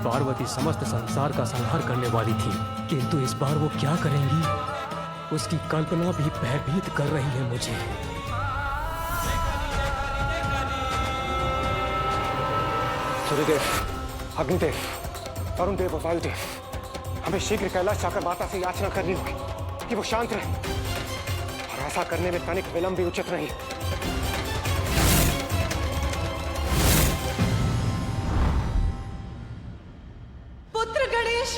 पार्वती समस्त संसार का संहार करने वाली थी, किंतु इस बार वो क्या करेंगी, उसकी कल्पना भी भयभीत कर रही है मुझे। सूर्यदेव, अग्निदेव, वरुण देव और वायुदेव, हमें शीघ्र कैलाश जाकर माता से याचना करनी होगी कि वो शांत रहे, और ऐसा करने में तनिक विलंब भी उचित नहीं। पुत्र गणेश,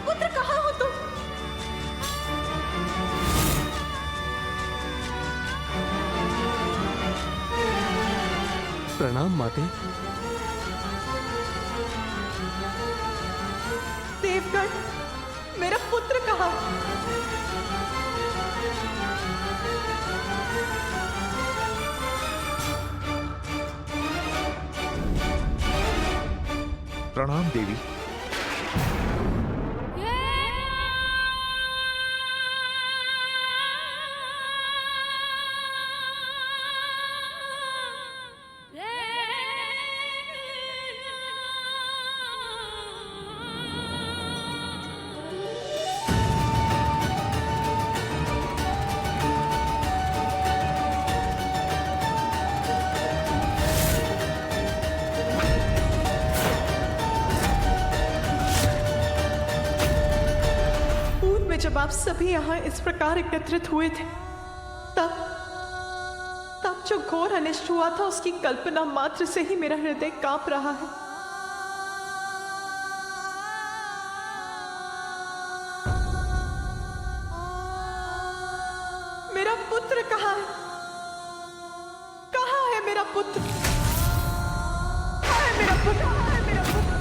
पुत्र कहाँ हो तुम? प्रणाम माते। देवगण, मेरा पुत्र कहाँ? प्रणाम देवी। जब आप सभी यहाँ इस प्रकार एकत्रित हुए थे, तब जो घोर अनिष्ट हुआ था उसकी कल्पना मात्र से ही मेरा हृदय कांप रहा है। मेरा पुत्र कहाँ है? कहाँ है मेरा पुत्र? कहाँ है मेरा पुत्र? कहाँ है मेरा पुत्र?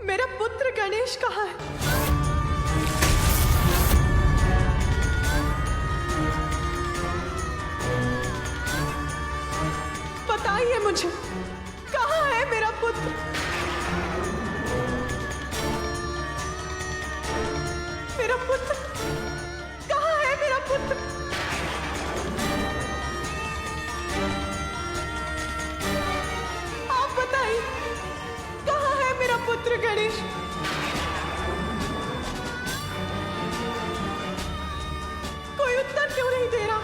मेरा पुत्र गणेश कहाँ है? बताइए मुझे, कहाँ है मेरा पुत्र? मेरा पुत्र कहाँ है? मेरा पुत्र आप बताइए, कहाँ है मेरा पुत्र गणेश? कोई उत्तर क्यों नहीं दे रहा?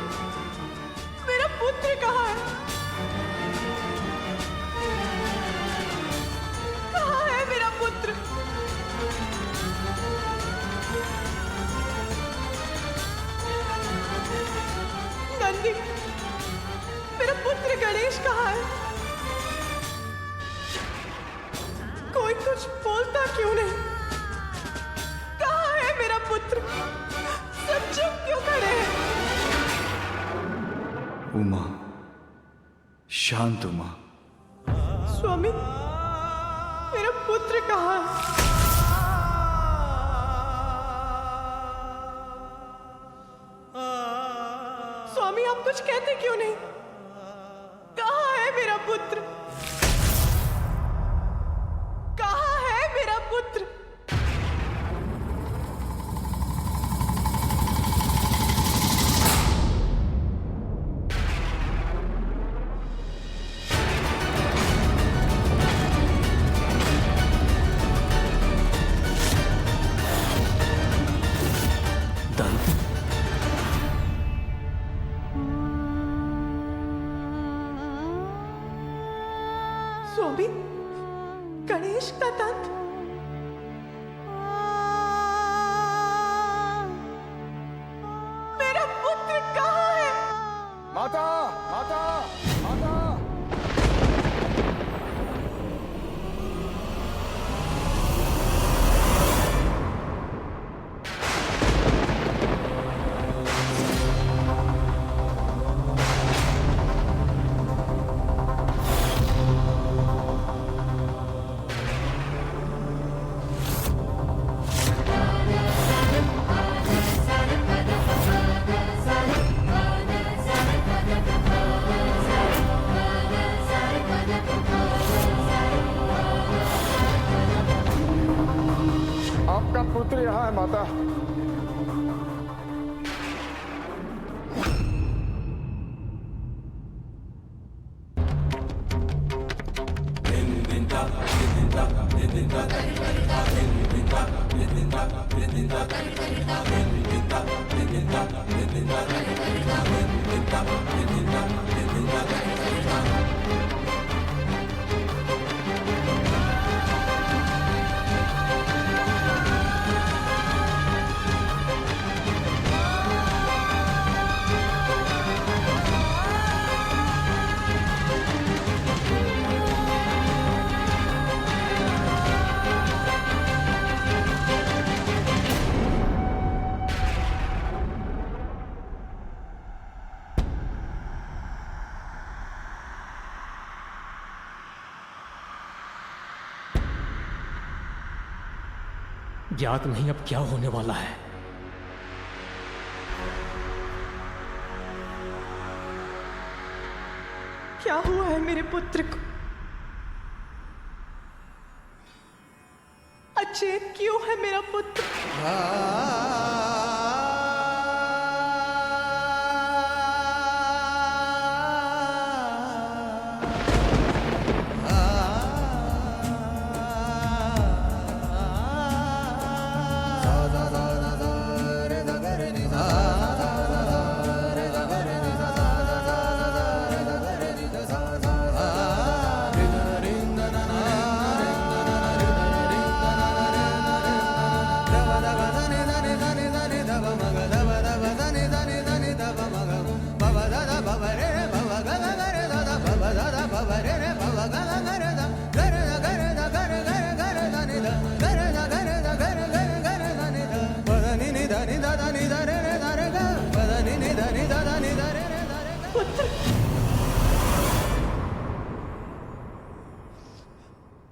मेरा पुत्र कहाँ है? कहाँ है मेरा पुत्र? नंदी, मेरा पुत्र गणेश कहाँ है? कोई कुछ बोलता क्यों नहीं? कहाँ है मेरा पुत्र? सब चुप क्यों खड़े हैं? उमा, शांत उमा। स्वामी, मेरा पुत्र कहाँ है? स्वामी, आप कुछ कहते क्यों नहीं? कहाँ है मेरा पुत्र? कहाँ है मेरा पुत्र? दंत, स्वामी, गणेश का दंत। मेरा पुत्र कहाँ है? माता, माता, माता। है माता। ज्ञात नहीं अब क्या होने वाला है। क्या हुआ है मेरे पुत्र को? अचेत क्यों है मेरा पुत्र?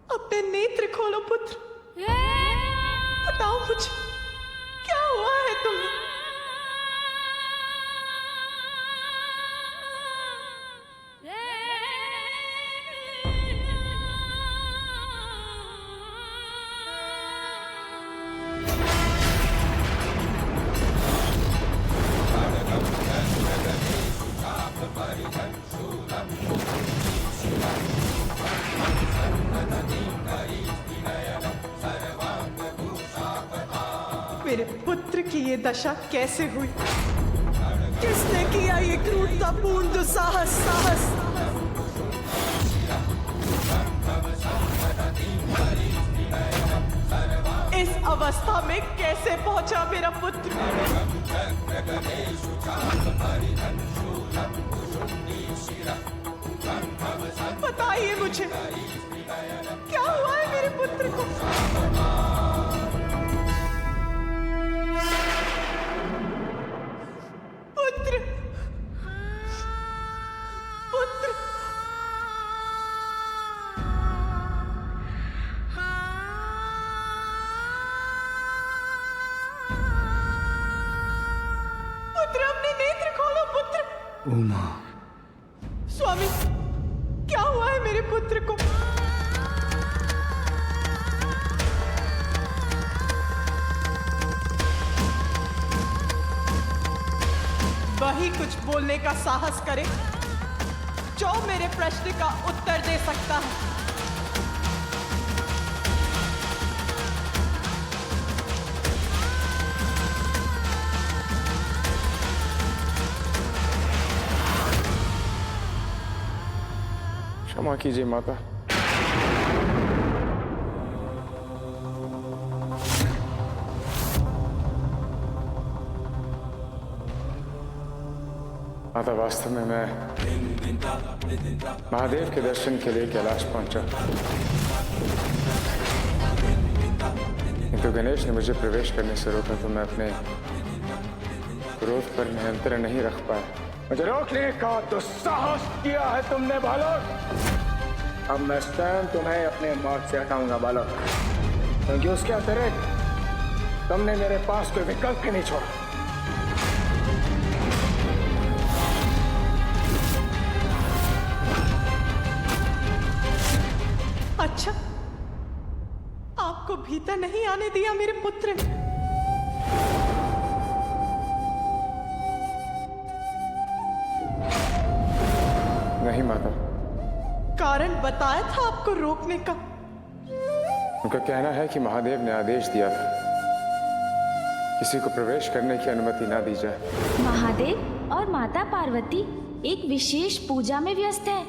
अपने नेत्र खोलो पुत्र, बताओ मुझे क्या हुआ है तुम्हें? मेरे पुत्र की ये दशा कैसे हुई? किसने किया ये क्रूरतापूर्ण दुस्साहस? इस अवस्था में कैसे पहुंचा मेरा पुत्र? बताइए मुझे क्या हुआ है मेरे पुत्र को? पुत्र, पुत्र, पुत्र अपने नेत्र खोलो पुत्र। उमा, स्वामी क्या हुआ है मेरे पुत्र को? वही कुछ बोलने का साहस करे जो मेरे प्रश्न का उत्तर दे सकता है। क्षमा कीजिए माता। माता वास्तव में मैं महादेव के दर्शन के लिए कैलाश पहुंचा, किंतु गणेश ने मुझे प्रवेश करने से रोका तो मैं अपने क्रोध पर नियंत्रण नहीं रख पाया। मुझे रोकने का दुस्साहस किया है तुमने बालक। अब मैं स्वयं तुम्हें अपने मार्ग से हटाऊंगा बालक, क्योंकि उसके अतिरिक्त तुमने मेरे पास कोई विकल्प ही नहीं छोड़ा। अच्छा, आपको भीतर नहीं आने दिया मेरे पुत्र ने? नहीं माता। कारण बताया था आपको रोकने का। उनका कहना है कि महादेव ने आदेश दिया था किसी को प्रवेश करने की अनुमति ना दी जाए। महादेव और माता पार्वती एक विशेष पूजा में व्यस्त है।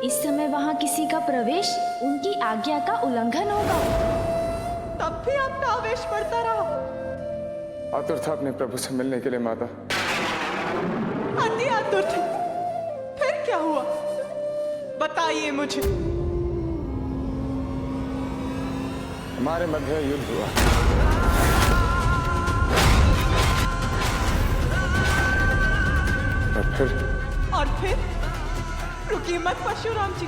इस समय वहाँ किसी का प्रवेश उनकी आज्ञा का उल्लंघन होगा। तब भी आपका आवेश बढ़ता रहा। आतुर था अपने प्रभु से मिलने के लिए माता। अति आतुर थे। फिर क्या हुआ, बताइए मुझे। हमारे मध्य युद्ध हुआ। और फिर रुकिए मत परशुराम जी,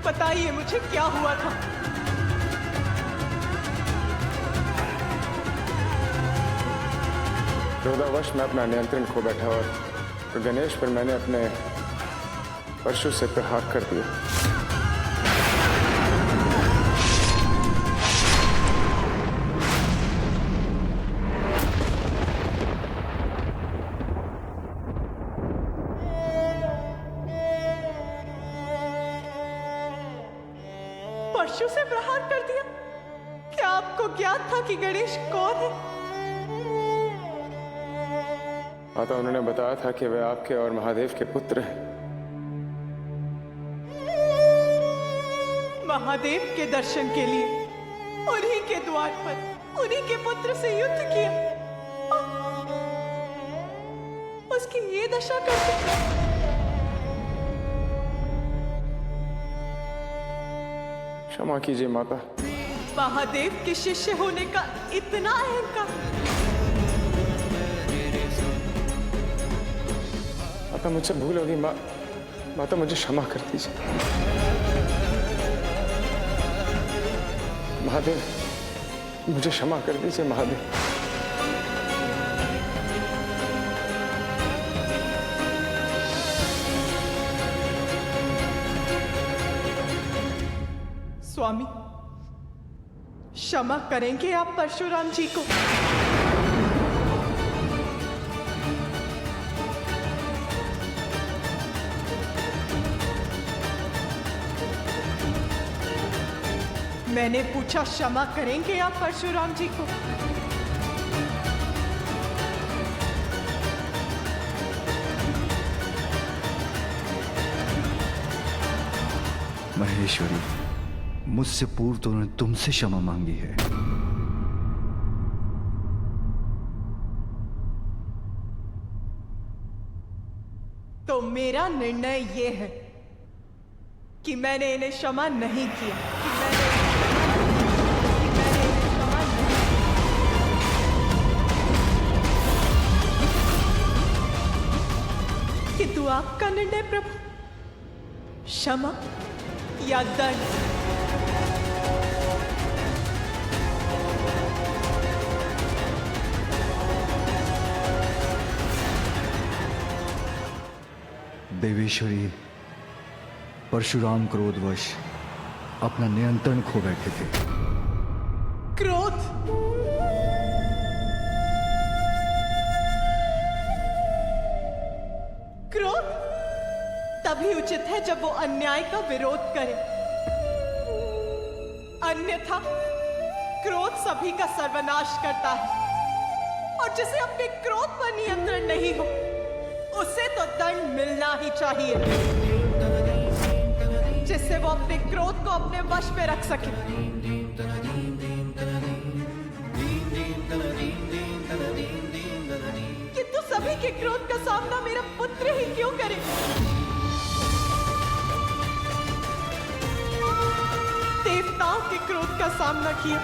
बताइए मुझे क्या हुआ था। क्रोधावश मैं अपना नियंत्रण खो बैठा और गणेश पर मैंने अपने परशु से प्रहार कर दिया। परशु से प्रहार कर दिया? क्या आपको ज्ञात था कि गणेश कौन है? माता, उन्होंने बताया था कि वे आपके और महादेव के पुत्र हैं। महादेव के दर्शन के लिए उन्हीं के द्वार पर उन्हीं के पुत्र से युद्ध किया, उसकी ये दशा करते। क्षमा कीजिए माता। महादेव के शिष्य होने का इतना अहंकार। माता मुझसे भूल होगी। माता मुझे क्षमा कर दीजिए। महादेव मुझे क्षमा कर दीजिए। महादेव स्वामी, क्षमा करेंगे आप परशुराम जी को? मैंने पूछा क्षमा करेंगे आप परशुराम जी को? महेश्वरी, मुझसे पूर्व तो उन्होंने तुमसे क्षमा मांगी है। तो मेरा निर्णय यह है कि मैंने इन्हें क्षमा नहीं किया, कि मैंने इन्हें क्षमा नहीं किया। किंतु आपका निर्णय प्रभु, क्षमा या दंड? देवेश्वरी, परशुराम क्रोधवश अपना नियंत्रण खो बैठे थे। क्रोध? क्रोध तभी उचित है जब वो अन्याय का विरोध करे, अन्यथा क्रोध सभी का सर्वनाश करता है। और जिसे अपने क्रोध पर नियंत्रण नहीं हो, उसे तो दंड मिलना ही चाहिए, जिससे वो अपने क्रोध को अपने वश में रख सके। किंतु सभी के क्रोध का सामना मेरा पुत्र ही क्यों करे? देवताओं के क्रोध का सामना किया,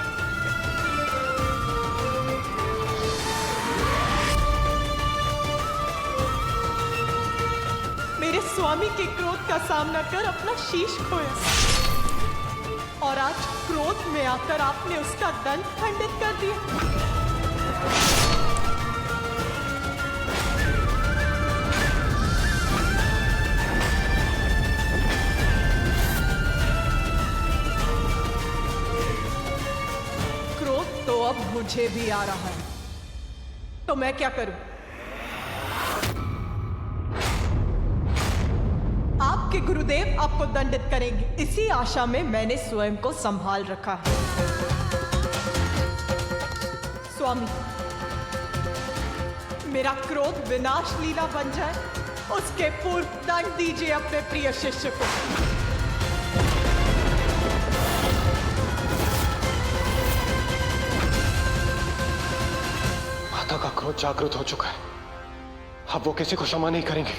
मेरे स्वामी के क्रोध का सामना कर अपना शीश खोया, और आज क्रोध में आकर आपने उसका दंड खंडित कर दिया। क्रोध तो अब मुझे भी आ रहा है, तो मैं क्या करूं? आपके गुरुदेव आपको दंडित करेंगे, इसी आशा में मैंने स्वयं को संभाल रखा है। स्वामी, मेरा क्रोध विनाश लीला बन जाए, उसके पूर्व दंड दीजिए अपने प्रिय शिष्य को। माता का क्रोध जागृत हो चुका है, अब वो किसी को क्षमा नहीं करेंगे।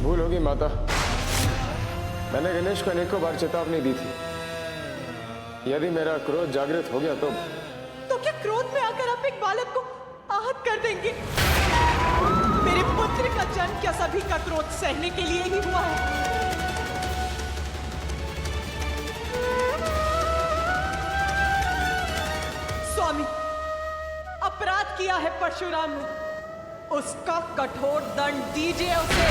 भूल होगी माता, मैंने गणेश को अनेकों बार चेतावनी दी थी, यदि मेरा क्रोध जागृत हो गया तो क्या क्रोध में आकर आप एक बालक को आहत कर देंगे? मेरे पुत्र का जन्म क्या सभी का क्रोध सहने के लिए ही हुआ है? स्वामी, अपराध किया है परशुराम ने, उसका कठोर दंड दीजिए उसे।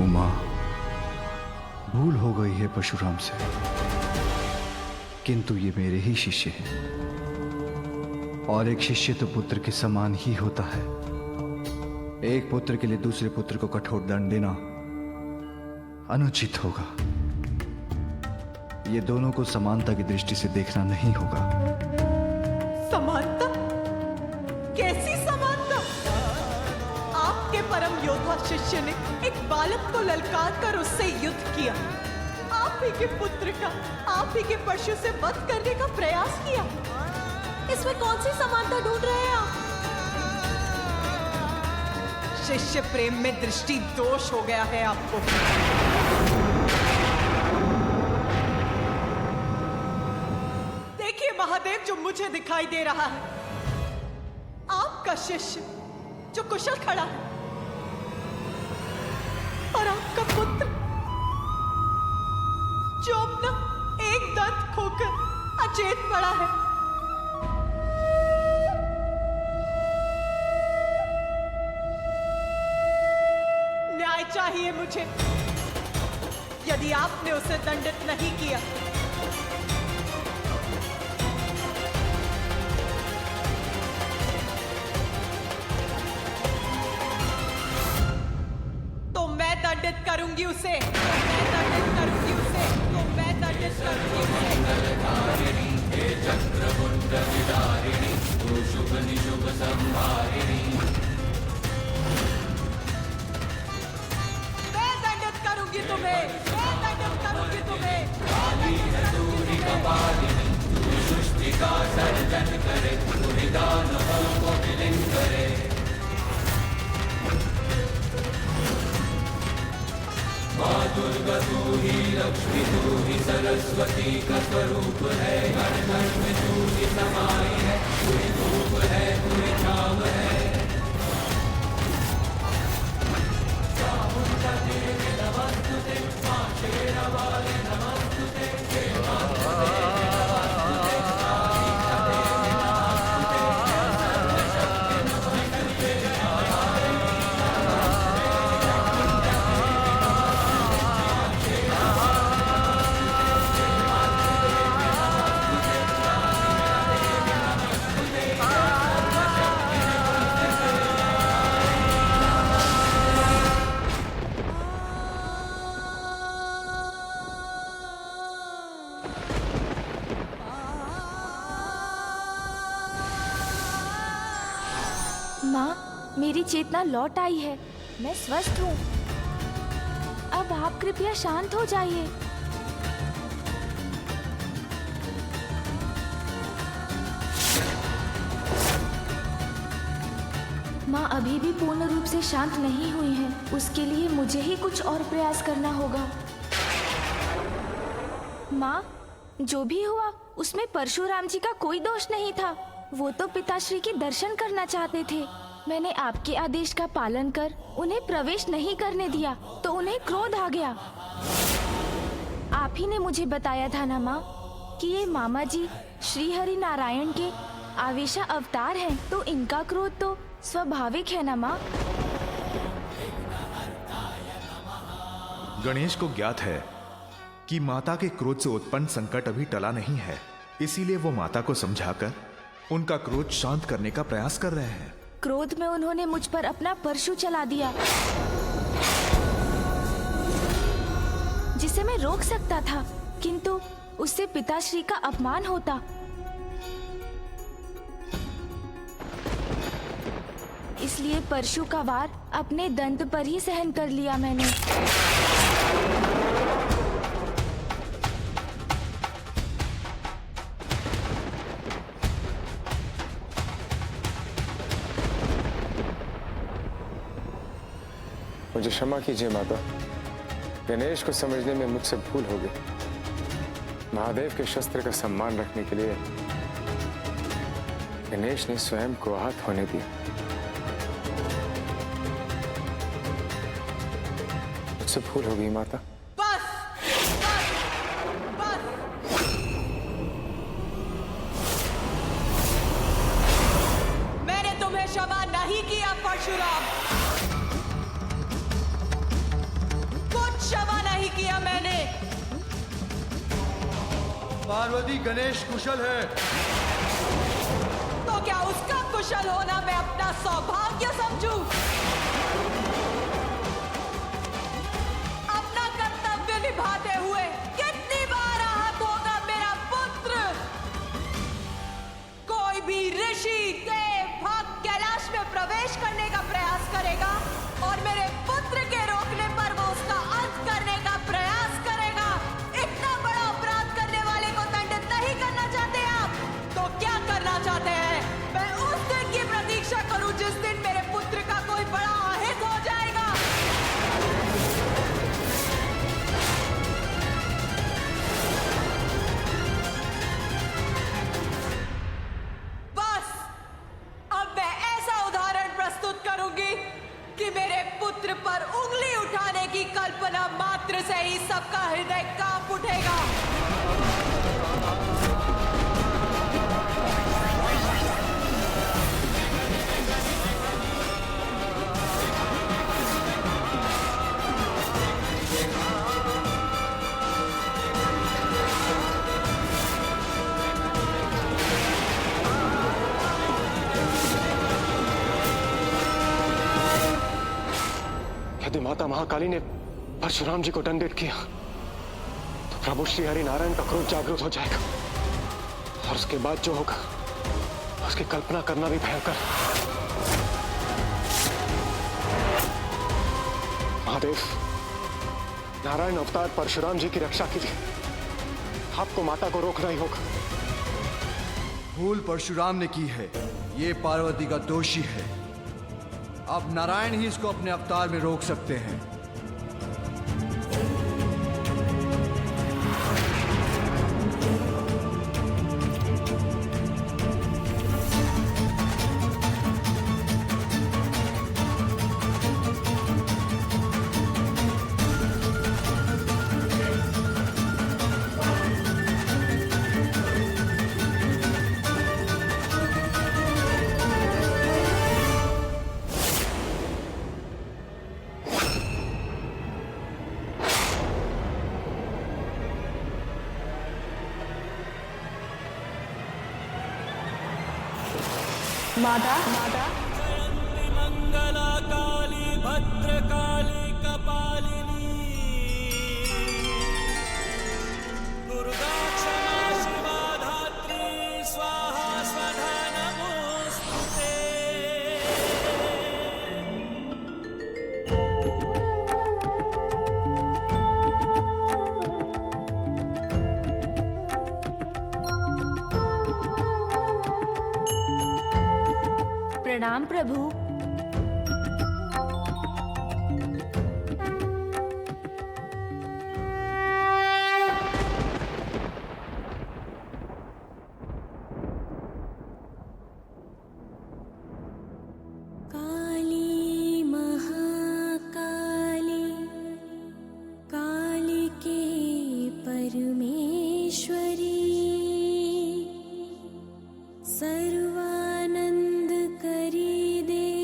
उमा, भूल हो गई है परशुराम से, किंतु ये मेरे ही शिष्य हैं और एक शिष्य तो पुत्र के समान ही होता है। एक पुत्र के लिए दूसरे पुत्र को कठोर दंड देना अनुचित होगा। ये दोनों को समानता की दृष्टि से देखना नहीं होगा। समानता? कैसी समानता? आपके परम योद्धा शिष्य ने एक बालक को ललकार कर उससे युद्ध किया, आप ही के पुत्र का, आप ही के परशु से वध करने का प्रयास किया। इसमें कौन सी समानता ढूंढ रहे हैं आप? शिष्य प्रेम में दृष्टि दोष हो गया है आपको। देखिए महादेव, जो मुझे दिखाई दे रहा है, आपका शिष्य जो कुशल खड़ा है और आपका पुत्र जो अपना एक दंत खोकर अचेत पड़ा है। न्याय चाहिए मुझे। यदि आपने उसे दंडित नहीं किया तो मैं दंडित करूंगी उसे, मैं दंडित करूंगी उसे, तो मैं दंडित करूंगी उसे। मैं दंडित करूंगी तुम्हें, मैं दंडित करूंगी तुम्हें। माँ, मेरी चेतना लौट आई है, मैं स्वस्थ हूँ। अब आप कृपया शांत हो जाइए। माँ अभी भी पूर्ण रूप से शांत नहीं हुई हैं। उसके लिए मुझे ही कुछ और प्रयास करना होगा। माँ, जो भी हुआ उसमें परशुराम जी का कोई दोष नहीं था। वो तो पिताश्री के दर्शन करना चाहते थे। मैंने आपके आदेश का पालन कर उन्हें प्रवेश नहीं करने दिया तो उन्हें क्रोध आ गया। आप ही ने मुझे बताया था ना माँ कि ये मामा जी श्री हरि नारायण के आवेशा अवतार हैं, तो इनका क्रोध तो स्वाभाविक है ना माँ। गणेश को ज्ञात है कि माता के क्रोध से उत्पन्न संकट अभी टला नहीं है, इसीलिए वो माता को समझाकर उनका क्रोध शांत करने का प्रयास कर रहे हैं। क्रोध में उन्होंने मुझ पर अपना परशु चला दिया, जिसे मैं रोक सकता था, किंतु उससे पिताश्री का अपमान होता। इसलिए परशु का वार अपने दंत पर ही सहन कर लिया मैंने। मुझे क्षमा कीजिए माता, गणेश को समझने में मुझसे भूल हो गई। महादेव के शस्त्र का सम्मान रखने के लिए गणेश ने स्वयं को आहत होने दिया। मुझसे भूल हो गई माता। बस बस बस। मैंने तुम्हें क्षमा नहीं किया परशुराम, कुछ क्षमा नहीं किया मैंने। पार्वती, गणेश कुशल है। तो क्या उसका कुशल होना मैं अपना सौभाग्य समझूं? अपना कर्तव्य निभाते हुए कितनी बार आहत होगा मेरा पुत्र? कोई भी ऋषि, देव, भक्त कैलाश में प्रवेश करने का प्रयास करेगा और मेरे पुत्र के रोकने पर वो उसका अंत करने का प्रयास करेगा। इतना बड़ा अपराध करने वाले को दंडित नहीं करना चाहते आप? तो क्या करना चाहते हैं? मैं उस दिन की प्रतीक्षा करूं जिस दिन मेरे पुत्र का कोई बड़ा अहित हो जाएगा। बस अब मैं ऐसा उदाहरण प्रस्तुत करूंगी कि मेरे पुत्र पर उंगली उठाने की कल्पना मात्र से ही सबका हृदय कांप उठेगा। यदि माता महाकाली ने परशुराम जी को दंडित किया तो प्रभु श्री हरि नारायण का क्रोध जागृत हो जाएगा, और उसके बाद जो होगा उसकी कल्पना करना भी भयंकर। महादेव, नारायण अवतार परशुराम जी की रक्षा के लिए आपको माता को रोकना ही होगा। भूल परशुराम ने की है, ये पार्वती का दोषी है। अब नारायण ही इसको अपने अवतार में रोक सकते हैं। माता, मंगला काली भद्रकाली कपालिनी दुर्गा क्षमा शिवा धात्री स्वाहा स्वधा नमोस्तुते। प्रणाम प्रभु। काली महाकाली काली के परमेश्वरी सर्वानंद करी दे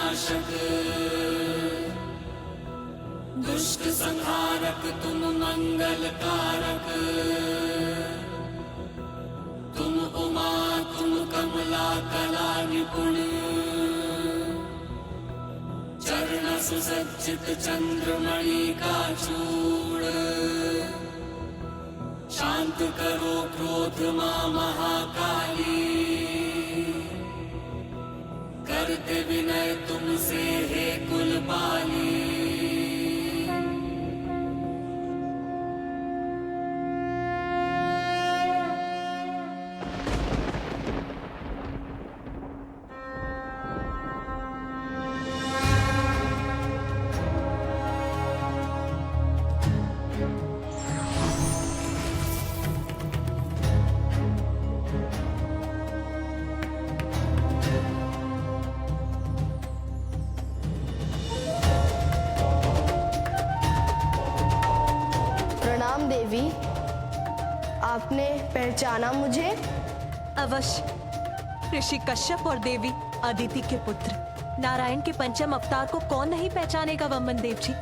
नाशक, दुष्ट संहारक तुम मंगल कारक, तुम उमा तुम कमला कला निपुण, चरण सुसज्जित चंद्रमणि का चूड़, शांत करो क्रोध मां महाकाली, करते विनय तुमसे हे कुलपाली। प्रणाम देवी, आपने पहचाना मुझे? अवश्य। ऋषि कश्यप और देवी अदिति के पुत्र नारायण के पंचम अवतार को कौन नहीं पहचानेगा वमन देव जी।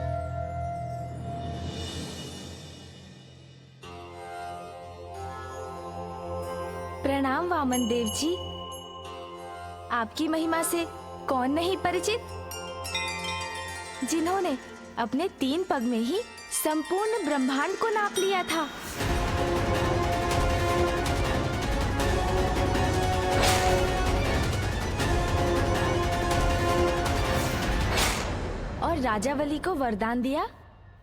प्रणाम वामन देव जी। आपकी महिमा से कौन नहीं परिचित, जिन्होंने अपने 3 पग में ही संपूर्ण ब्रह्मांड को नाप लिया था। और राजावली को वरदान दिया।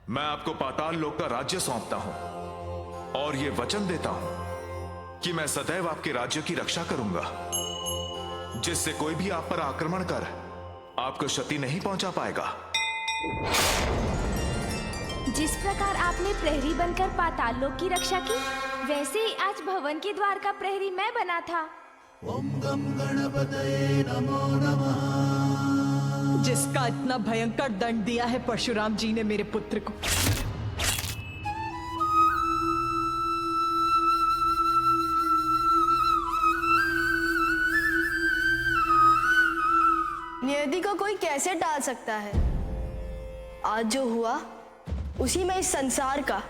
मैं आपको पाताल लोक का राज्य सौंपता हूं और ये वचन देता हूं कि मैं सदैव आपके राज्य की रक्षा करूंगा, जिससे कोई भी आप पर आक्रमण कर आपको क्षति नहीं पहुंचा पाएगा। जिस प्रकार आपने प्रहरी बनकर पाताल लोक की रक्षा की, वैसे ही आज भवन के द्वार का प्रहरी मैं बना था। जिसका इतना भयंकर दंड दिया है परशुराम जी ने मेरे पुत्र को। नियति को कोई कैसे टाल सकता है? आज जो हुआ उसी में इस संसार का,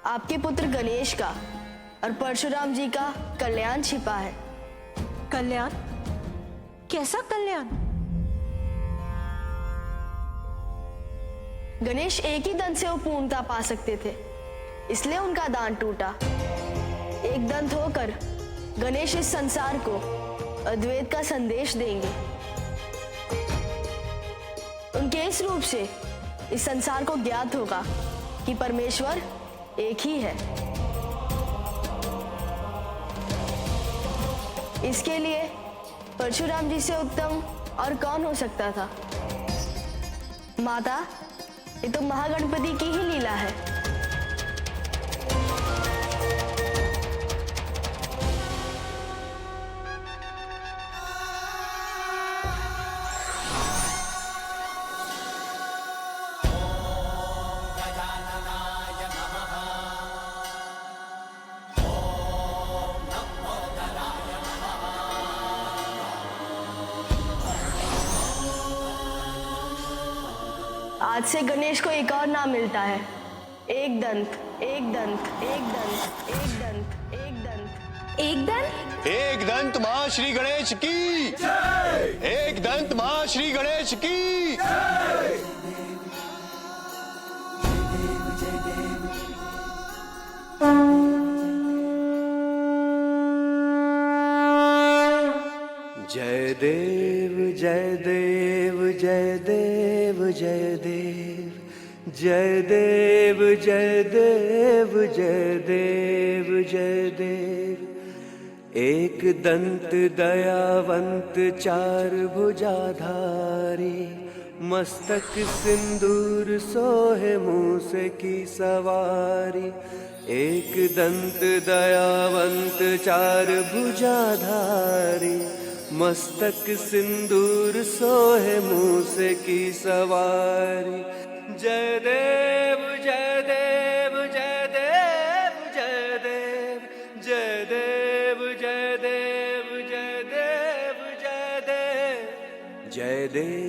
आपके पुत्र गणेश का और परशुराम जी का कल्याण छिपा है। कल्याण? कैसा कल्याण? गणेश एक ही दंत से वो पूर्णता पा सकते थे, इसलिए उनका दान टूटा। एक दंत होकर गणेश इस संसार को अद्वैत का संदेश देंगे। उनके इस रूप से इस संसार को ज्ञात होगा कि परमेश्वर एक ही है। इसके लिए परशुराम जी से उत्तम और कौन हो सकता था? माता, ये तो महागणपति की ही लीला है। आज से गणेश को एक और नाम मिलता है, एक दंत, एक दंत, एक दंत, एक दंत, एक दंत, एक दंत। एक दंत महाश्री गणेश की जय। एक दंत महाश्री गणेश की जय। जय देव जय देव जय देव जय देव जय देव जय देव जय देव जय देव। एक दंत दयावंत चार भुजाधारी, मस्तक सिंदूर सोहे मूस की सवारी। एक दंत दयावंत चार भुजाधारी, मस्तक सिंदूर सोहे मूस की सवारी। जय देव जय देव जय देव जय देव जय देव जय देव जय देव जय देव जय देव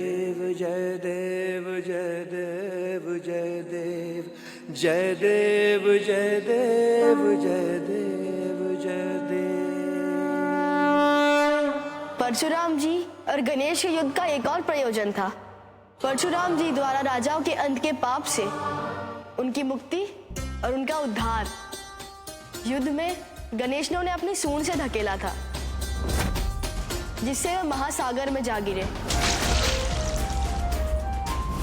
देव जय देव जय देव जय देव जय देव जय देव जय देव। परशुराम जी और गणेश के युद्ध का एक और प्रयोजन था। परशुराम जी द्वारा राजाओं के अंत के पाप से उनकी मुक्ति और उनका उद्धार। युद्ध में गणेश ने उन्हें अपनी सूंड से धकेला था, जिससे वे महासागर में जा गिरे,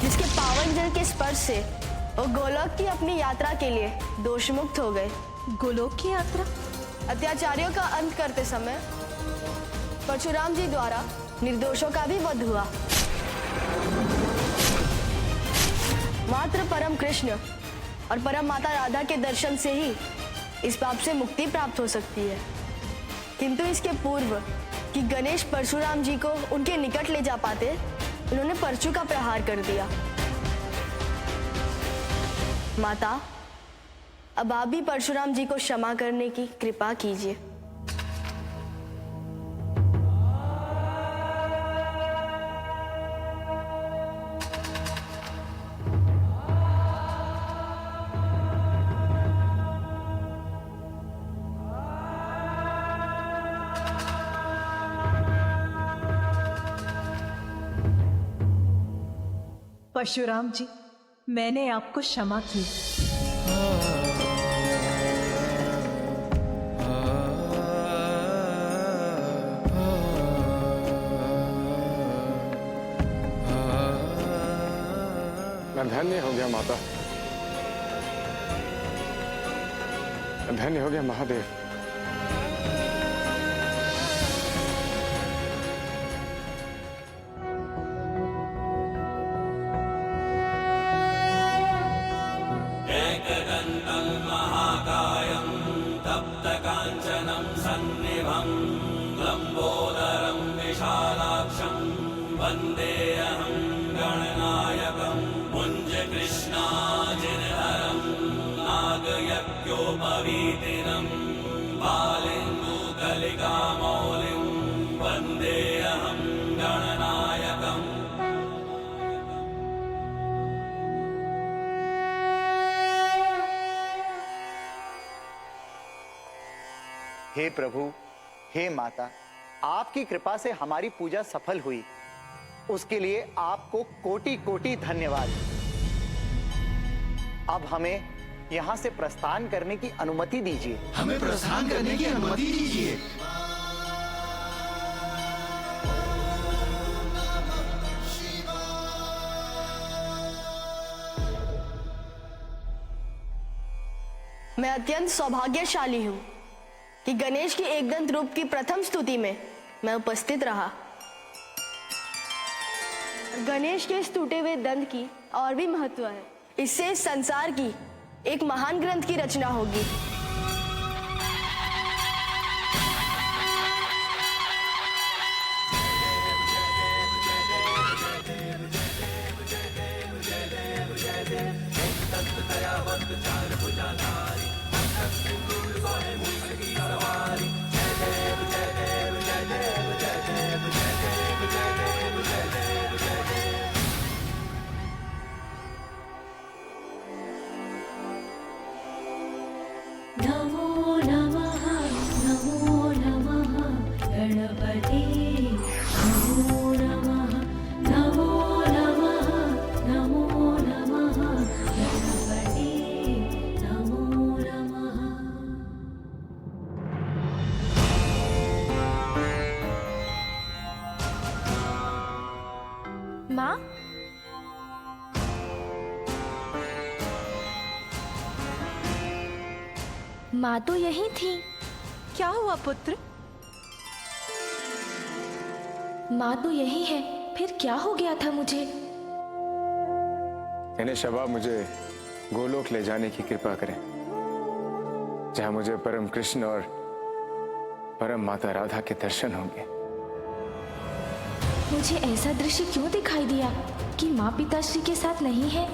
जिसके पावन जल के स्पर्श से वो गोलोक की अपनी यात्रा के लिए दोषमुक्त हो गए। गोलोक की यात्रा? अत्याचारियों का अंत करते समय परशुराम जी द्वारा निर्दोषों का भी वध हुआ। मात्र परम कृष्ण और परम माता राधा के दर्शन से ही इस पाप से मुक्ति प्राप्त हो सकती है। किंतु इसके पूर्व कि गणेश परशुराम जी को उनके निकट ले जा पाते, उन्होंने परशु का प्रहार कर दिया। माता, अब आप भी परशुराम जी को क्षमा करने की कृपा कीजिए। परशुराम जी, मैंने आपको क्षमा की। मैं धन्य हो गया माता, धन्य हो गया महादेव। एकदन्तं महाकायं तप्तकाञ्चनं सन्निभं लम्बोदरं विशालाक्षं वन्देऽहं गणनायकं मुञ्जकृष्णाजिनहरं नागयज्ञोपवीतिनं बालेन्दुकलिकामौलिं वन्देऽहं गणनायकम्। हे प्रभु, हे माता, आपकी कृपा से हमारी पूजा सफल हुई, उसके लिए आपको कोटि कोटि धन्यवाद। अब हमें यहाँ से प्रस्थान करने की अनुमति दीजिए। हमें प्रस्थान करने की अनुमति दीजिए। मैं अत्यंत सौभाग्यशाली हूँ कि गणेश की एकदंत रूप की प्रथम स्तुति में मैं उपस्थित रहा। गणेश के इस टूटे हुए दंत की और भी महत्व है। इससे इस संसार की एक महान ग्रंथ की रचना होगी। नमो नमः गणपते। नमो नमः गणपते। नमो नमः। माँ, माँ तो यही थी। क्या हुआ पुत्र? माँ तो यही है, फिर क्या हो गया था मुझे? गणेश, अब आप मुझे गोलोक ले जाने की कृपा करें, जहां मुझे परम कृष्ण और परम माता राधा के दर्शन होंगे। मुझे ऐसा दृश्य क्यों दिखाई दिया कि माँ पिताश्री के साथ नहीं है?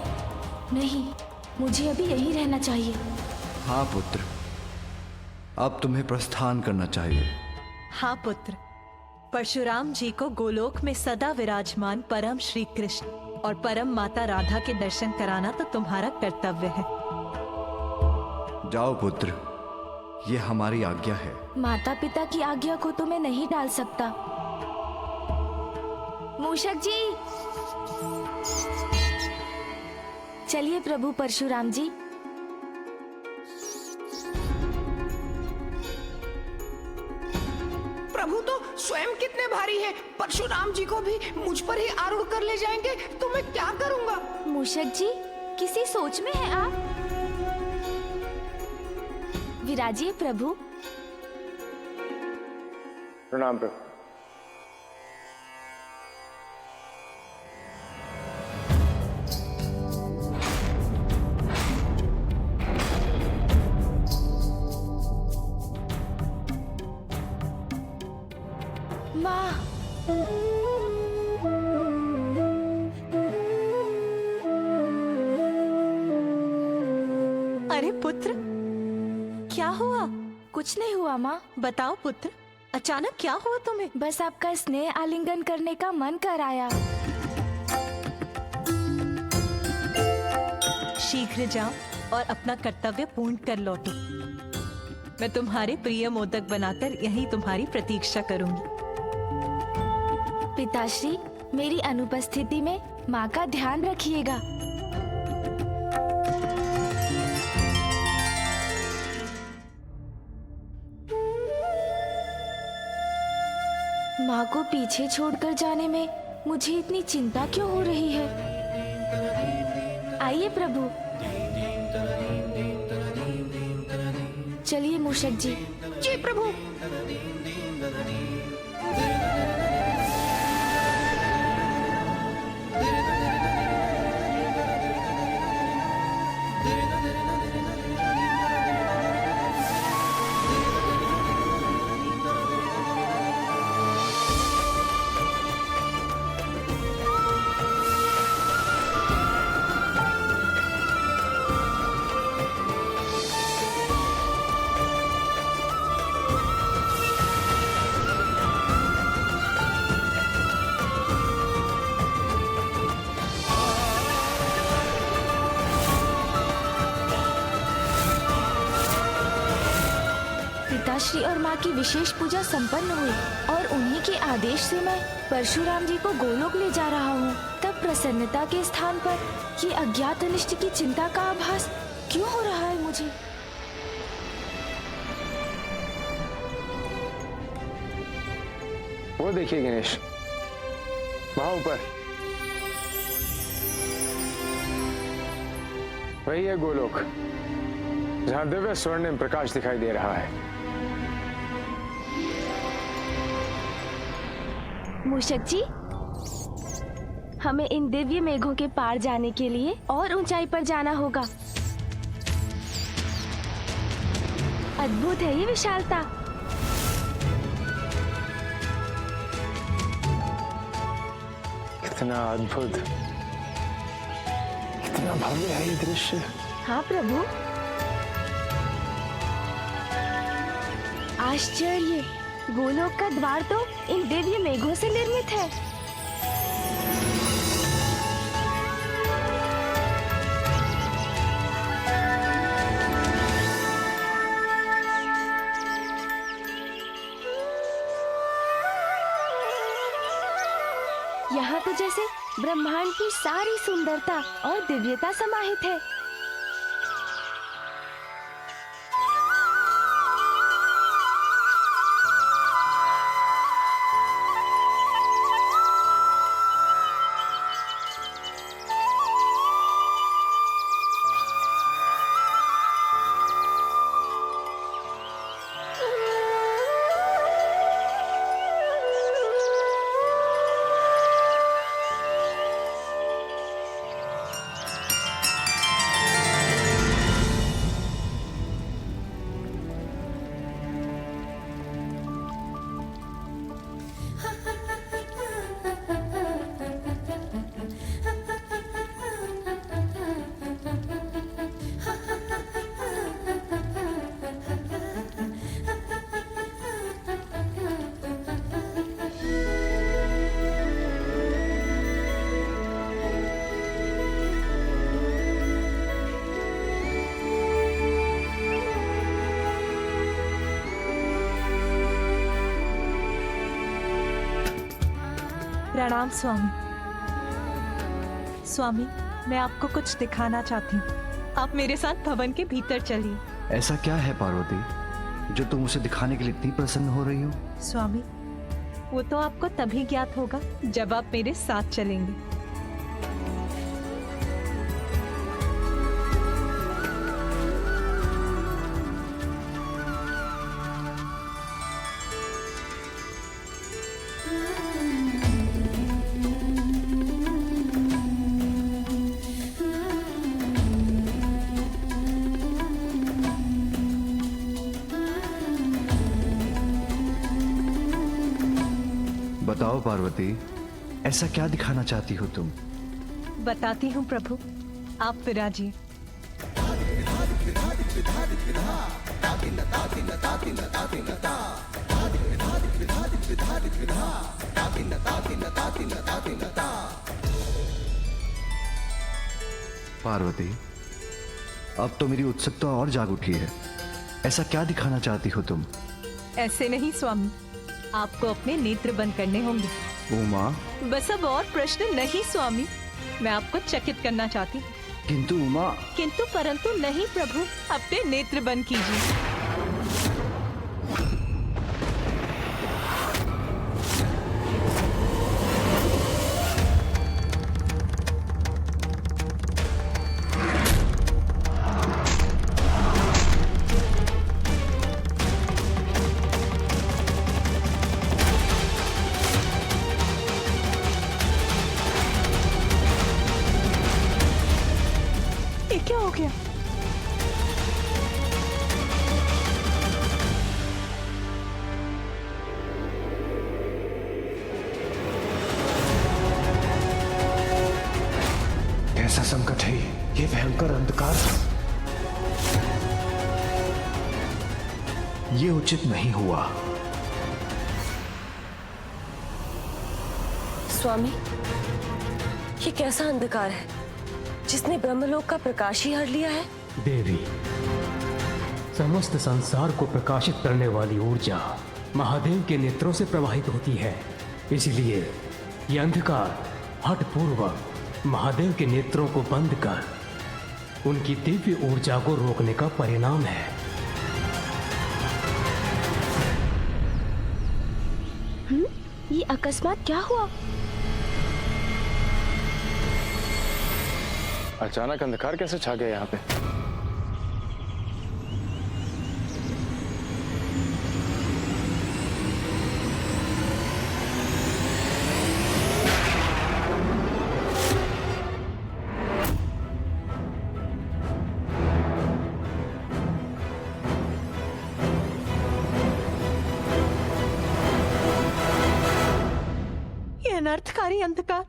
नहीं, मुझे अभी यहीं रहना चाहिए। हाँ पुत्र, अब तुम्हें प्रस्थान करना चाहिए। हाँ पुत्र, परशुराम जी को गोलोक में सदा विराजमान परम श्री कृष्ण और परम माता राधा के दर्शन कराना तो तुम्हारा कर्तव्य है। जाओ पुत्र, ये हमारी आज्ञा है। माता पिता की आज्ञा को तो मैं नहीं टाल सकता। मूषक जी, चलिए प्रभु परशुराम जी। प्रभु तो स्वयं कितने भारी हैं, परशुराम जी को भी मुझ पर ही आरूढ़ कर ले जाएंगे तो मैं क्या करूंगा? मूषक जी, किसी सोच में हैं आप? विराजिए प्रभु। प्रणाम प्रभु। माँ, अरे पुत्र, क्या हुआ? कुछ नहीं हुआ माँ। बताओ पुत्र, अचानक क्या हुआ तुम्हें? बस आपका स्नेह आलिंगन करने का मन कर आया। शीघ्र जाओ और अपना कर्तव्य पूर्ण कर लौटो। मैं तुम्हारे प्रिय मोदक बनाकर यहीं तुम्हारी प्रतीक्षा करूंगी। पिताश्री, मेरी अनुपस्थिति में माँ का ध्यान रखिएगा। माँ को पीछे छोड़कर जाने में मुझे इतनी चिंता क्यों हो रही है? आइए प्रभु। चलिए मूषक जी। जी प्रभु। पिताश्री और माँ की विशेष पूजा संपन्न हुई और उन्हीं के आदेश से मैं परशुराम जी को गोलोक ले जा रहा हूँ। तब प्रसन्नता के स्थान पर ये अज्ञात अनिष्ट की चिंता का आभास क्यों हो रहा है मुझे? वो देखिए गणेश, वहां ऊपर वही है गोलोक, जहां दिव्य स्वर्णिम प्रकाश दिखाई दे रहा है। मूषक जी, हमें इन दिव्य मेघों के पार जाने के लिए और ऊंचाई पर जाना होगा। अद्भुत है ये विशालता। कितना अद्भुत, कितना भव्य है ये दृश्य। हाँ प्रभु, आश्चर्य, गोलोक का द्वार तो इन दिव्य मेघों से निर्मित है। यहाँ तो जैसे ब्रह्मांड की सारी सुंदरता और दिव्यता समाहित है। प्रणाम स्वामी। स्वामी, मैं आपको कुछ दिखाना चाहती हूँ। आप मेरे साथ भवन के भीतर चलिए। ऐसा क्या है पार्वती जो तुम उसे दिखाने के लिए इतनी प्रसन्न हो रही हो? स्वामी, वो तो आपको तभी ज्ञात होगा जब आप मेरे साथ चलेंगे। बताओ पार्वती, ऐसा क्या दिखाना चाहती हो तुम? बताती हूँ प्रभु, आप विराजिए। पार्वती, अब तो मेरी उत्सुकता और जाग उठी है। ऐसा क्या दिखाना चाहती हो तुम? ऐसे नहीं स्वामी, आपको अपने नेत्र बंद करने होंगे। उमा, बस अब और प्रश्न नहीं स्वामी, मैं आपको चकित करना चाहती हूँ। किंतु उमा। किंतु परंतु नहीं प्रभु, अपने नेत्र बंद कीजिए। क्या हो गया? कैसा संकट है ये भयंकर अंधकार। ये उचित नहीं हुआ। स्वामी, ये कैसा अंधकार है जिसने ब्रह्मलोक का प्रकाश ही हर लिया है? देवी, समस्त संसार को प्रकाशित करने वाली ऊर्जा महादेव के नेत्रों से प्रवाहित होती है। इसलिए यह अंधकार हठपूर्वक महादेव के नेत्रों को बंद कर उनकी दिव्य ऊर्जा को रोकने का परिणाम है। ये अकस्मात क्या हुआ? अचानक अंधकार कैसे छा गया यहाँ पे? ये अनर्थकारी अंधकार।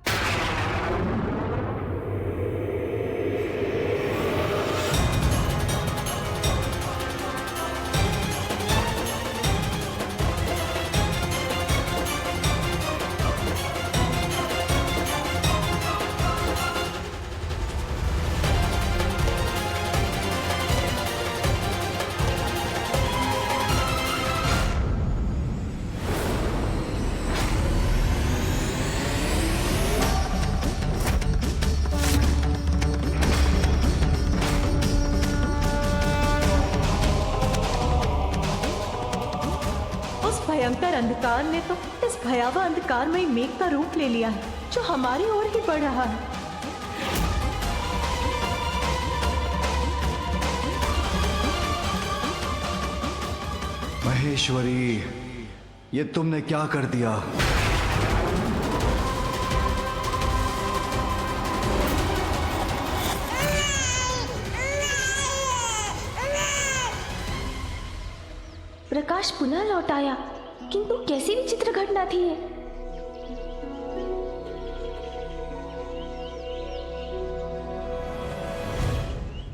भयंकर अंधकार ने तो इस भयावह अंधकारमय मेघ का रूप ले लिया है जो हमारी ओर ही बढ़ रहा है। महेश्वरी, ये तुमने क्या कर दिया? प्रकाश पुनः लौट आया, किंतु कैसी विचित्र घटना थी ये?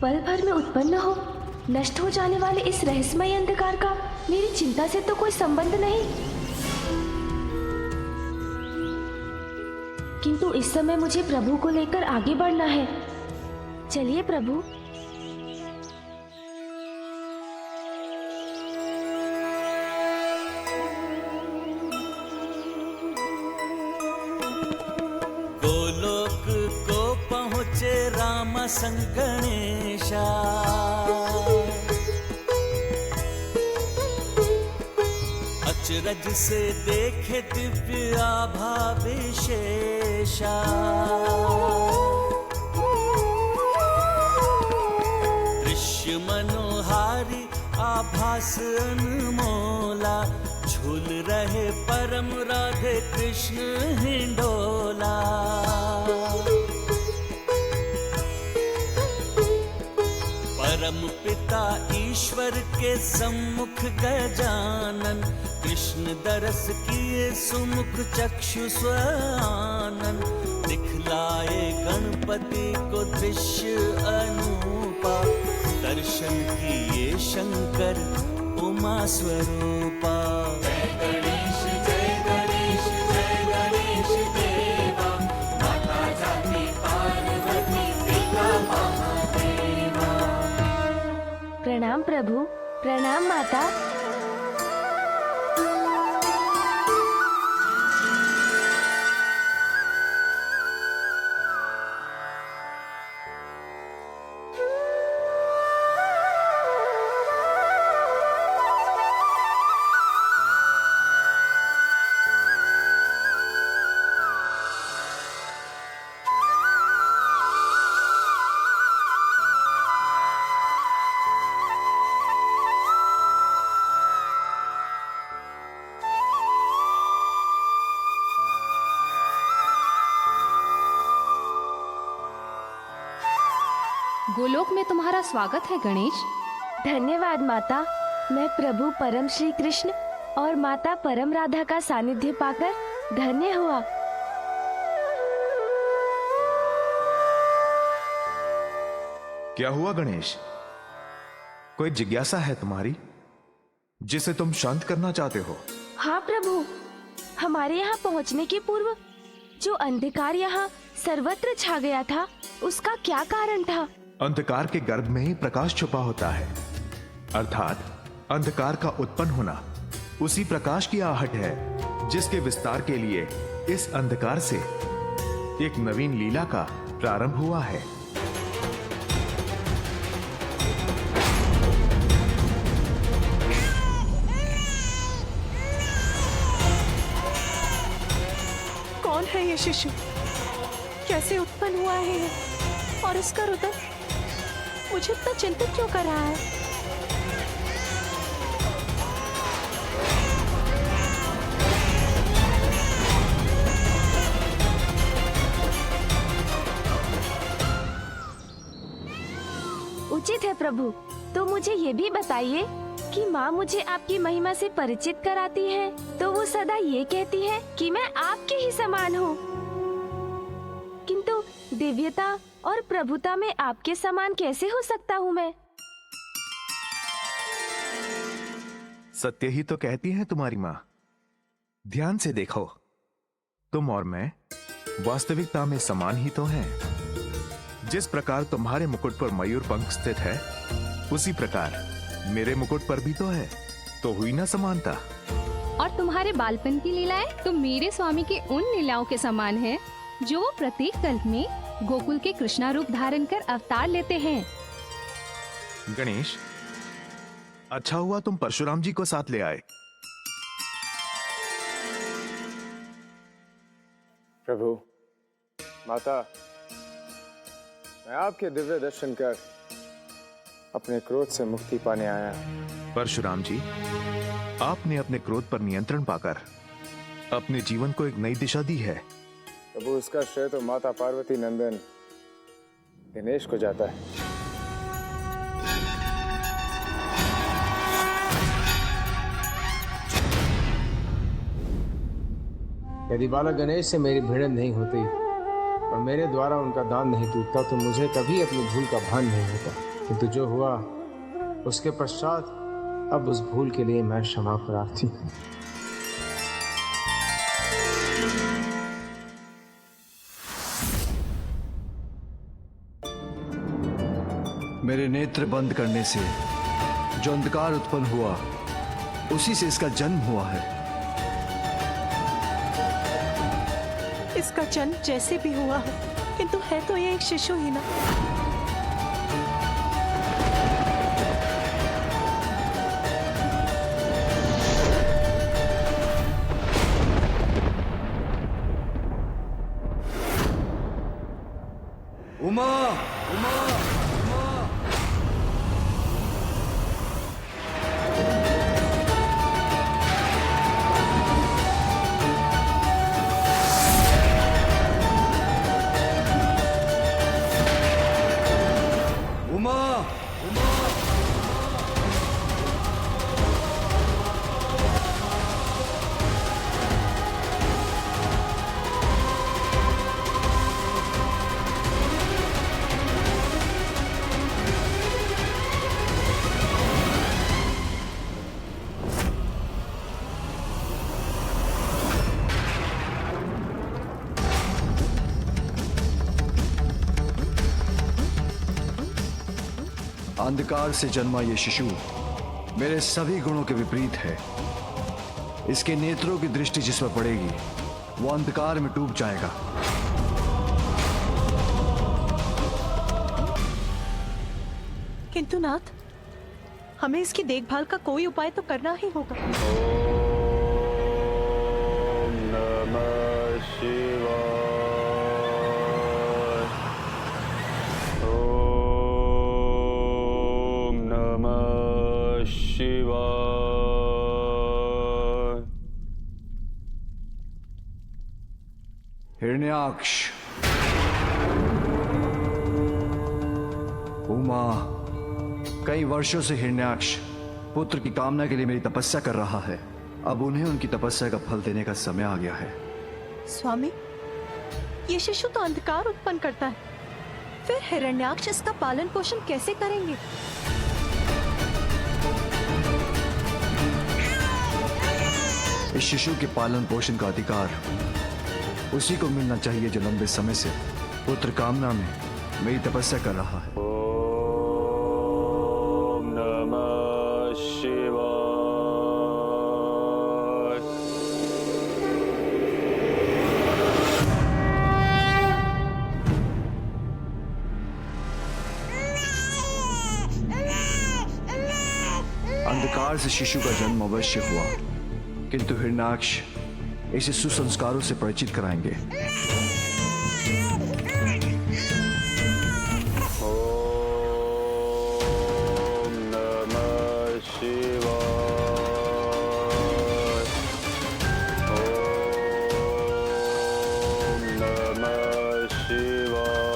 पल भर में उत्पन्न हो नष्ट हो जाने वाले इस रहस्यमय अंधकार का मेरी चिंता से तो कोई संबंध नहीं, किंतु इस समय मुझे प्रभु को लेकर आगे बढ़ना है। चलिए प्रभु। नाम संगणेशा अचरज से देखे दिव्य आभा विशेषा दृश्य मनोहारी आभास अनमोला झूल रहे परम राधे कृष्ण हिंडोला परम पिता ईश्वर के सम्मुख गजानन कृष्ण दरस किए सुमुख चक्षु स्वानन दिखलाए गणपति को दृश्य अनूपा दर्शन किए शंकर उमा स्वरूपा जय गणेश देवा माता जाति पार्वती पिता महादेवा। प्रणाम प्रभु, प्रणाम माता। गोलोक में तुम्हारा स्वागत है गणेश। धन्यवाद माता। मैं प्रभु परम श्री कृष्ण और माता परम राधा का सानिध्य पाकर धन्य हुआ। क्या हुआ गणेश? कोई जिज्ञासा है तुम्हारी जिसे तुम शांत करना चाहते हो? हाँ प्रभु, हमारे यहाँ पहुँचने के पूर्व जो अंधकार यहाँ सर्वत्र छा गया था, उसका क्या कारण था? अंधकार के गर्भ में ही प्रकाश छुपा होता है, अर्थात अंधकार का उत्पन्न होना उसी प्रकाश की आहट है जिसके विस्तार के लिए इस अंधकार से एक नवीन लीला का प्रारंभ हुआ है। कौन है ये शिशु? कैसे उत्पन्न हुआ है ये? और इसका रुदन मुझे इतना चिंतित क्यों कर रहा है? उचित है प्रभु। तो मुझे ये भी बताइए कि माँ मुझे आपकी महिमा से परिचित कराती है तो वो सदा ये कहती है कि मैं आपके ही समान हूँ, किंतु दिव्यता और प्रभुता में आपके समान कैसे हो सकता हूँ मैं? सत्य ही तो कहती है तुम्हारी माँ। ध्यान से देखो, तुम और मैं वास्तविकता में समान ही तो हैं। जिस प्रकार तुम्हारे मुकुट पर मयूर पंख स्थित है, उसी प्रकार मेरे मुकुट पर भी तो है। तो हुई ना समानता। और तुम्हारे बालपन की लीलाएं तो मेरे स्वामी की उन लीलाओं के समान है जो वो प्रत्येक कल्प में गोकुल के कृष्णा रूप धारण कर अवतार लेते हैं। गणेश, अच्छा हुआ तुम परशुराम जी को साथ ले आए। प्रभु, माता, मैं आपके दिव्य दर्शन कर अपने क्रोध से मुक्ति पाने आया। परशुराम जी, आपने अपने क्रोध पर नियंत्रण पाकर अपने जीवन को एक नई दिशा दी है। प्रभु, उसका श्रेय तो माता पार्वती नंदन गणेश को जाता है। यदि बालक गणेश से मेरी भिड़ंत नहीं होती और मेरे द्वारा उनका दान नहीं टूटता तो मुझे कभी अपनी भूल का भान नहीं होता। किंतु जो हुआ उसके पश्चात अब उस भूल के लिए मैं क्षमा प्रार्थी हूं। मेरे नेत्र बंद करने से जो अंधकार उत्पन्न हुआ, उसी से इसका जन्म हुआ है। इसका जन्म जैसे भी हुआ है, इन किंतु है तो ये एक शिशु ही ना। उमा, उमा, उमा। उमा, उमा। अंधकार से जन्मा ये शिशु मेरे सभी गुणों के विपरीत है। इसके नेत्रों की दृष्टि जिस पर पड़ेगी वो अंधकार में डूब जाएगा। किंतु नाथ, हमें इसकी देखभाल का कोई उपाय तो करना ही होगा। ओम नमः शिवाय। ओम नमः शिवाय। हिरण्याक्ष, उमा, कई वर्षों से हिरण्याक्ष पुत्र की कामना के लिए मेरी तपस्या कर रहा है। अब उन्हें उनकी तपस्या का फल देने का समय आ गया है। स्वामी, ये शिशु तो अंधकार उत्पन्न करता है, फिर हिरण्याक्ष इसका पालन पोषण कैसे करेंगे? इस शिशु के पालन पोषण का अधिकार उसी को मिलना चाहिए जो लंबे समय से पुत्र कामना में मेरी तपस्या कर रहा है। ओम नमः शिवाय। अंधकार से शिशु का जन्म अवश्य हुआ, किंतु हिरण्याक्ष इसे सुसंस्कारों से परिचित कराएंगे। ओम नमः शिवाय। ओम नमः शिवाय।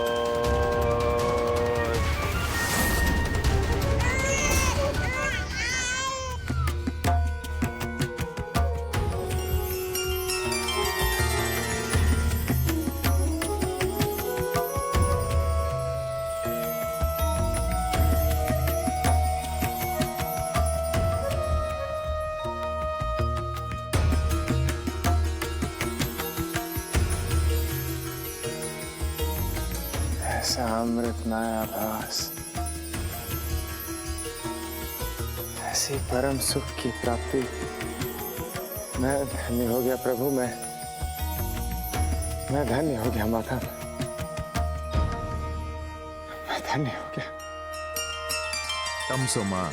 ऐसा अमृतमय आभास, ऐसी परम सुख की प्राप्ति। मैं धन्य हो गया प्रभु। मैं धन्य हो गया माता। मैं धन्य हो गया। तमसोमा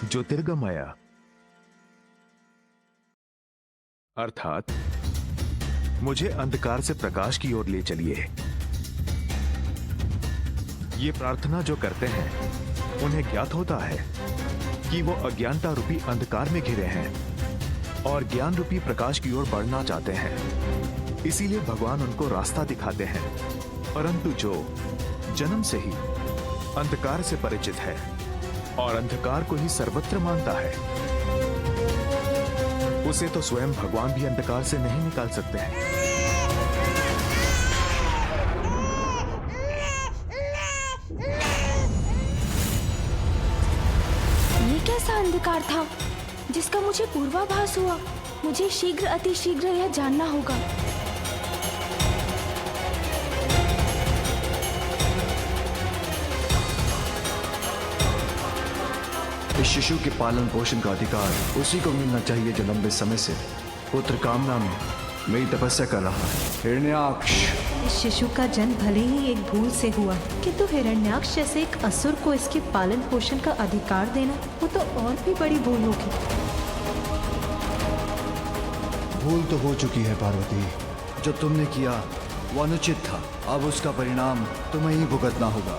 ज्योतिर्गमय, अर्थात मुझे अंधकार से प्रकाश की ओर ले चलिए। ये प्रार्थना जो करते हैं उन्हें ज्ञात होता है कि वो अज्ञानता रूपी अंधकार में घिरे हैं और ज्ञान रूपी प्रकाश की ओर बढ़ना चाहते हैं। इसीलिए भगवान उनको रास्ता दिखाते हैं। परंतु जो जन्म से ही अंधकार से परिचित है और अंधकार को ही सर्वत्र मानता है, उसे तो स्वयं भगवान भी अंधकार से नहीं निकाल सकते हैं। कैसा अंधकार था जिसका मुझे पूर्वाभास हुआ? मुझे शीघ्र अतिशीघ्र यह जानना होगा। इस शिशु के पालन पोषण का अधिकार उसी को मिलना चाहिए जो लंबे समय से पुत्र कामना में मेरी तपस्या कर रहा है। हिरण्याक्ष, इस शिशु का जन्म भले ही एक भूल से हुआ, किंतु हिरण्याक्ष जैसे एक असुर को इसके पालन पोषण का अधिकार देना वो तो और भी बड़ी भूल होगी। भूल तो हो चुकी है पार्वती। जो तुमने किया वो अनुचित था। अब उसका परिणाम तुम्हें ही भुगतना होगा।